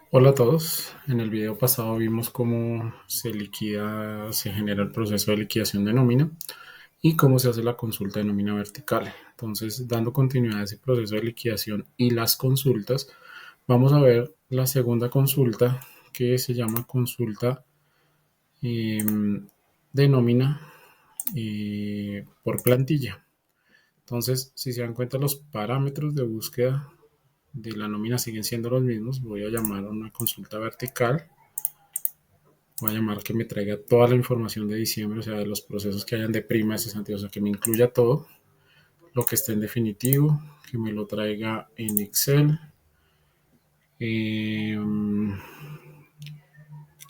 Hola a todos. En el video pasado vimos cómo se genera el proceso de liquidación de nómina y cómo se hace la consulta de nómina vertical. Entonces, dando continuidad a ese proceso de liquidación y las consultas, vamos a ver la segunda consulta que se llama consulta eh, de nómina por plantilla. Entonces, si se dan cuenta, los parámetros de búsqueda de la nómina siguen siendo los mismos. Voy a llamar a una consulta vertical. Voy a llamar que me traiga toda la información de diciembre, o sea, de los procesos que hayan de prima, cesantía, o sea, que me incluya todo, lo que esté en definitivo, que me lo traiga en Excel, eh,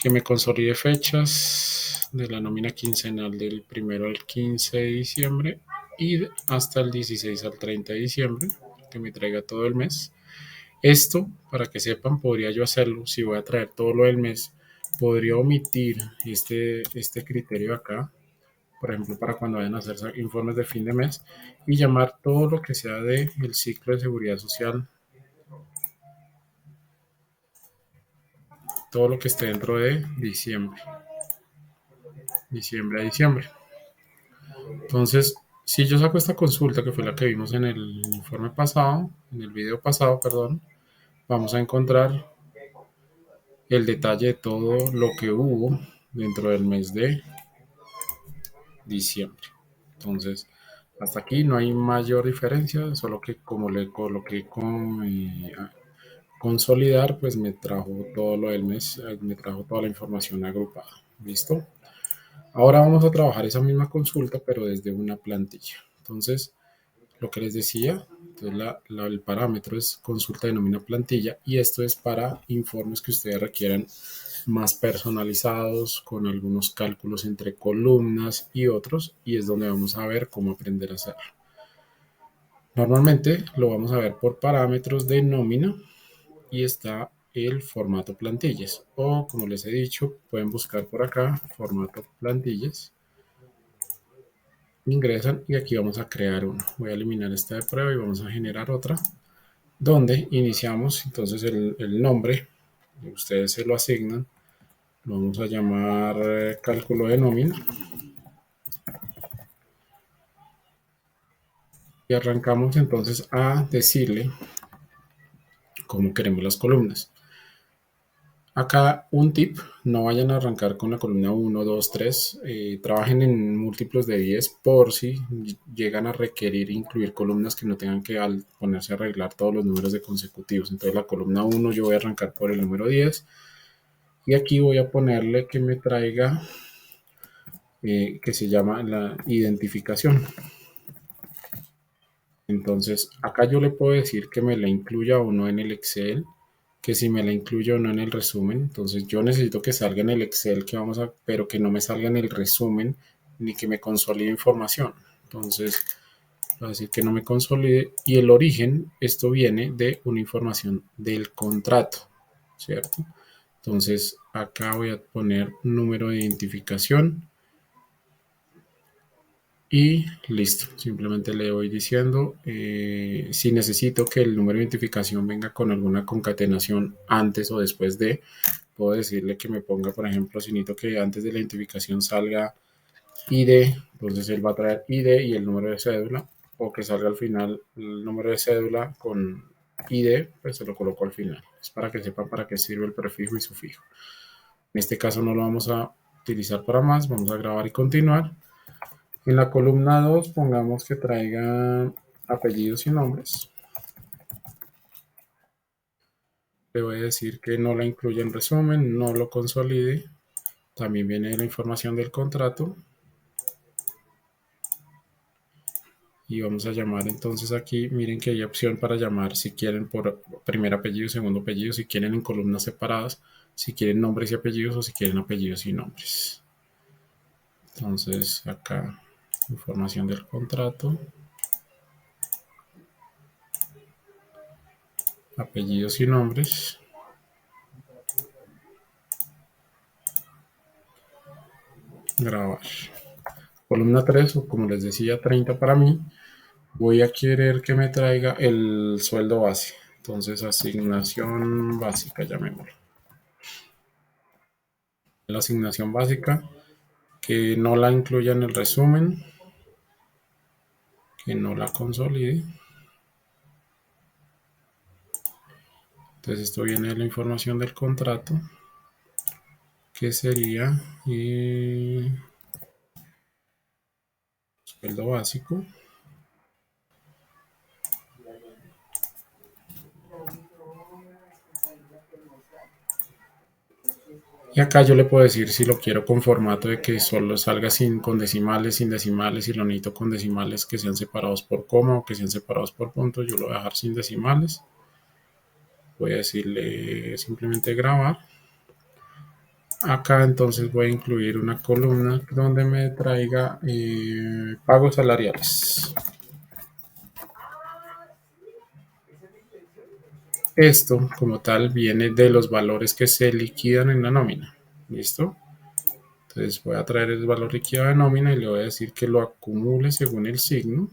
que me consolide fechas de la nómina quincenal del 1 al 15 de diciembre y hasta el 16 al 30 de diciembre, que me traiga todo el mes. Esto, para que sepan, podría yo hacerlo si voy a traer todo lo del mes. Podría omitir este criterio acá, por ejemplo, para cuando vayan a hacer informes de fin de mes y llamar todo lo que sea del ciclo de seguridad social, todo lo que esté dentro de diciembre a diciembre. Entonces, si yo saco esta consulta, que fue la que vimos en el informe pasado, en el video pasado, perdón, vamos a encontrar el detalle de todo lo que hubo dentro del mes de diciembre. Entonces, hasta aquí no hay mayor diferencia, solo que como le coloqué con consolidar, pues me trajo todo lo del mes, me trajo toda la información agrupada. ¿Listo? Ahora vamos a trabajar esa misma consulta, pero desde una plantilla. Entonces, lo que les decía, entonces el parámetro es consulta denomina plantilla y esto es para informes que ustedes requieran más personalizados, con algunos cálculos entre columnas y otros, y es donde vamos a ver cómo aprender a hacerlo. Normalmente lo vamos a ver por parámetros de nómina y está el formato plantillas, o como les he dicho, pueden buscar por acá formato plantillas, ingresan y aquí vamos a crear uno. Voy a eliminar esta de prueba y vamos a generar otra donde iniciamos. Entonces el nombre ustedes se lo asignan, lo vamos a llamar cálculo de nómina y arrancamos entonces a decirle cómo queremos las columnas. Acá un tip, no vayan a arrancar con la columna 1, 2, 3, trabajen en múltiplos de 10 por si llegan a requerir incluir columnas que no tengan que ponerse a arreglar todos los números de consecutivos. Entonces la columna 1 yo voy a arrancar por el número 10 y aquí voy a ponerle que me traiga, que se llama la identificación. Entonces acá yo le puedo decir que me la incluya o no en el Excel, que si me la incluyo o no en el resumen. Entonces yo necesito que salga en el Excel que vamos a, pero que no me salga en el resumen ni que me consolide información. Entonces va a decir que no me consolide y el origen, esto viene de una información del contrato, ¿cierto? Entonces acá voy a poner número de identificación y listo. Simplemente le voy diciendo si necesito que el número de identificación venga con alguna concatenación antes o después de, puedo decirle que me ponga, por ejemplo, si necesito que antes de la identificación salga ID, entonces él va a traer ID y el número de cédula, o que salga al final el número de cédula con ID, pues se lo coloco al final. Es para que sepan para qué sirve el prefijo y sufijo. En este caso no lo vamos a utilizar para más, vamos a grabar y continuar. En la columna 2 pongamos que traiga apellidos y nombres. Le voy a decir que no la incluya en resumen, no lo consolide. También viene la información del contrato. Y vamos a llamar entonces aquí, miren que hay opción para llamar si quieren por primer apellido, segundo apellido, si quieren en columnas separadas, si quieren nombres y apellidos o si quieren apellidos y nombres. Entonces acá información del contrato, apellidos y nombres. Grabar. Columna 3 o como les decía 30 para mí, voy a querer que me traiga el sueldo base. Entonces asignación básica, llamémoslo. la asignación básica, que no la incluya en el resumen, que no la consolide. Entonces esto viene de la información del contrato, que sería sueldo básico. Y acá yo le puedo decir si lo quiero con formato de que solo salga con decimales, sin decimales, si lo necesito con decimales que sean separados por coma o que sean separados por puntos. Yo lo voy a dejar sin decimales. Voy a decirle simplemente grabar. Acá entonces voy a incluir una columna donde me traiga pagos salariales. Esto como tal viene de los valores que se liquidan en la nómina. ¿Listo? Entonces voy a traer el valor liquidado de nómina y le voy a decir que lo acumule según el signo.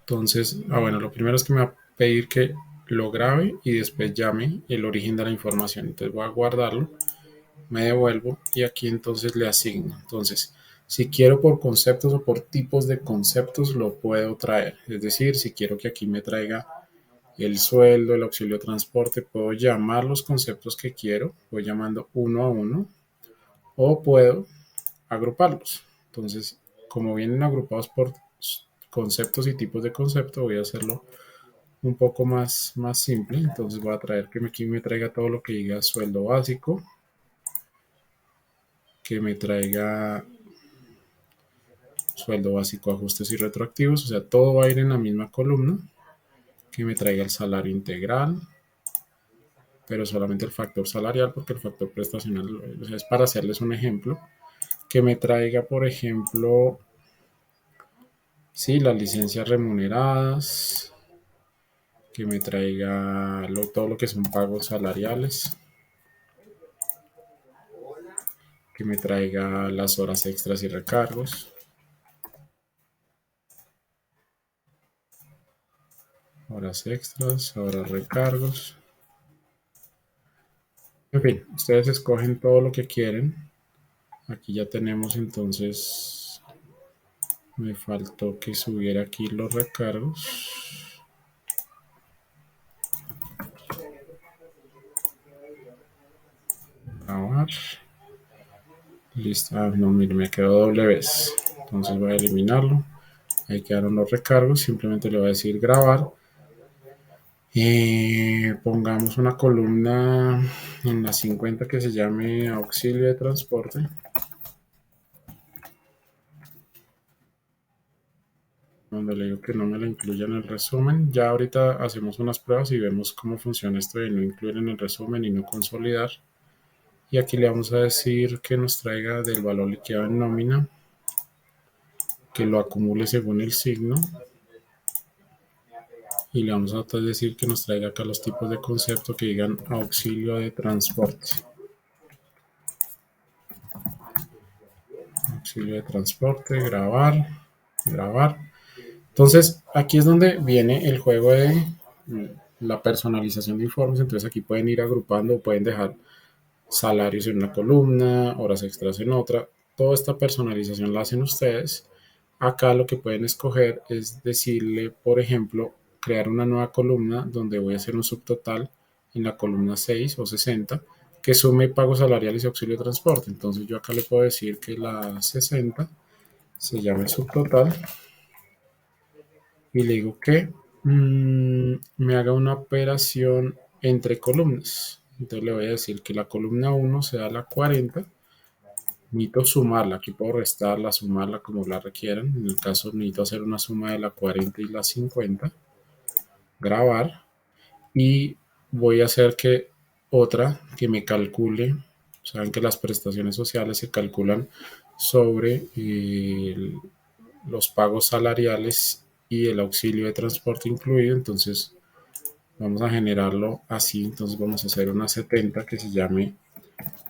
Entonces, bueno, lo primero es que me va a pedir que lo grabe y después llame el origen de la información. Entonces voy a guardarlo, me devuelvo y aquí entonces le asigno. Entonces, si quiero por conceptos o por tipos de conceptos, lo puedo traer. Es decir, si quiero que aquí me traiga el sueldo, el auxilio de transporte, puedo llamar los conceptos que quiero, voy llamando uno a uno, o puedo agruparlos. Entonces, como vienen agrupados por conceptos y tipos de concepto, voy a hacerlo un poco más simple. Entonces voy a traer que aquí me traiga todo lo que diga sueldo básico, que me traiga sueldo básico, ajustes y retroactivos, o sea, todo va a ir en la misma columna, que me traiga el salario integral, pero solamente el factor salarial, porque el factor prestacional, o sea, es para hacerles un ejemplo, que me traiga, por ejemplo, sí, las licencias remuneradas, que me traiga todo lo que son pagos salariales, que me traiga las horas extras y recargos, horas extras, horas recargos. En fin, ustedes escogen todo lo que quieren. Aquí ya tenemos entonces, me faltó que subiera aquí los recargos. Grabar. Listo. Ah, no, mire, me quedó doble vez. Entonces voy a eliminarlo. Ahí quedaron los recargos. Simplemente le voy a decir grabar. Pongamos una columna en la 50 que se llame auxilio de transporte. Donde le digo que no me lo incluya en el resumen. Ya ahorita hacemos unas pruebas y vemos cómo funciona esto de no incluir en el resumen y no consolidar. Y aquí le vamos a decir que nos traiga del valor liquidado en nómina, que lo acumule según el signo. Y le vamos a decir que nos traiga acá los tipos de concepto que digan auxilio de transporte. Auxilio de transporte, grabar, grabar. Entonces, aquí es donde viene el juego de la personalización de informes. Entonces, aquí pueden ir agrupando, pueden dejar salarios en una columna, horas extras en otra. Toda esta personalización la hacen ustedes. Acá lo que pueden escoger es decirle, por ejemplo, crear una nueva columna donde voy a hacer un subtotal en la columna 6 o 60 que sume pagos salariales y auxilio de transporte. Entonces yo acá le puedo decir que la 60 se llame subtotal y le digo que me haga una operación entre columnas. Entonces le voy a decir que la columna 1 sea la 40. Necesito sumarla, aquí puedo restarla, sumarla como la requieran. En el caso necesito hacer una suma de la 40 y la 50. Grabar. Y voy a hacer que otra que me calcule. Saben que las prestaciones sociales se calculan sobre los pagos salariales y el auxilio de transporte incluido. Entonces vamos a generarlo así. Entonces vamos a hacer una 70 que se llame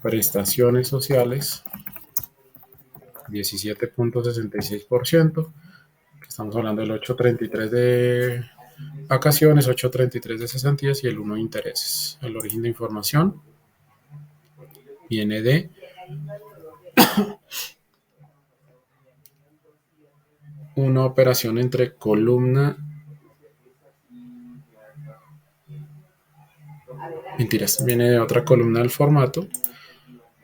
prestaciones sociales 17.66%, que estamos hablando del 833 de vacaciones, 8.33 de cesantías y el 1 de intereses. El origen de información viene de una operación entre columna, mentiras, viene de otra columna del formato.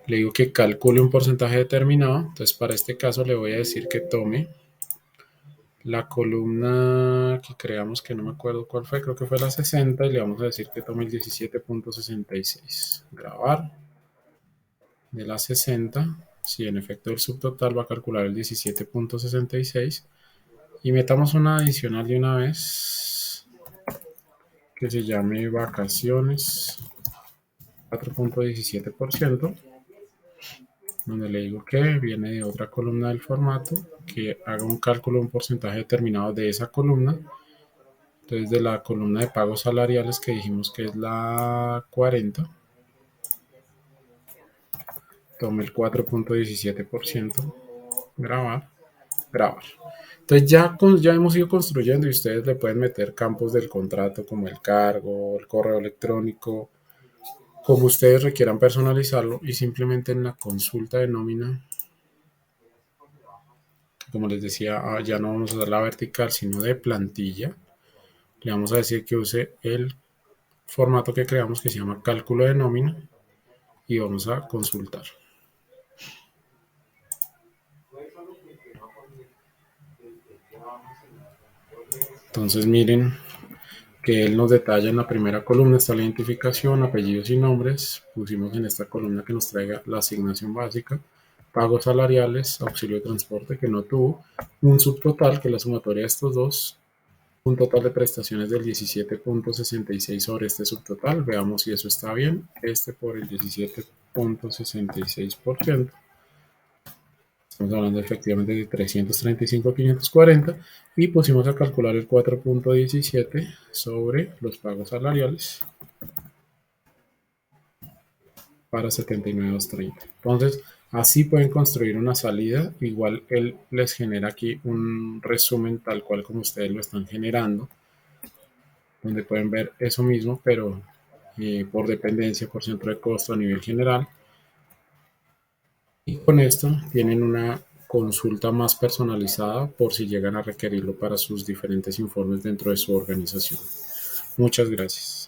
Le digo que calcule un porcentaje determinado. Entonces, para este caso le voy a decir que tome la columna que creamos, que no me acuerdo cuál fue, creo que fue la 60, y le vamos a decir que tome el 17.66. Grabar. De la 60, si en efecto el subtotal va a calcular el 17.66, y metamos una adicional de una vez que se llame vacaciones 4.17%, donde le digo que viene de otra columna del formato, que haga un cálculo de un porcentaje determinado de esa columna. Entonces, de la columna de pagos salariales, que dijimos que es la 40, tome el 4.17%, grabar, grabar. Entonces ya hemos ido construyendo, y ustedes le pueden meter campos del contrato como el cargo, el correo electrónico, como ustedes requieran personalizarlo, y simplemente en la consulta de nómina, como les decía, ya no vamos a usar la vertical sino de plantilla. Le vamos a decir que use el formato que creamos, que se llama cálculo de nómina, y vamos a consultar. Entonces miren que él nos detalla en la primera columna, está la identificación, apellidos y nombres. Pusimos en esta columna que nos traiga la asignación básica, pagos salariales, auxilio de transporte que no tuvo, un subtotal que es la sumatoria de estos dos, un total de prestaciones del 17.66 sobre este subtotal. Veamos si eso está bien. Este por el 17.66%. Estamos hablando efectivamente de 335.540, y pusimos a calcular el 4.17 sobre los pagos salariales para 79.230. Entonces, así pueden construir una salida. Igual él les genera aquí un resumen tal cual como ustedes lo están generando, donde pueden ver eso mismo, pero por dependencia, por centro de costo a nivel general. Y con esto tienen una consulta más personalizada por si llegan a requerirlo para sus diferentes informes dentro de su organización. Muchas gracias.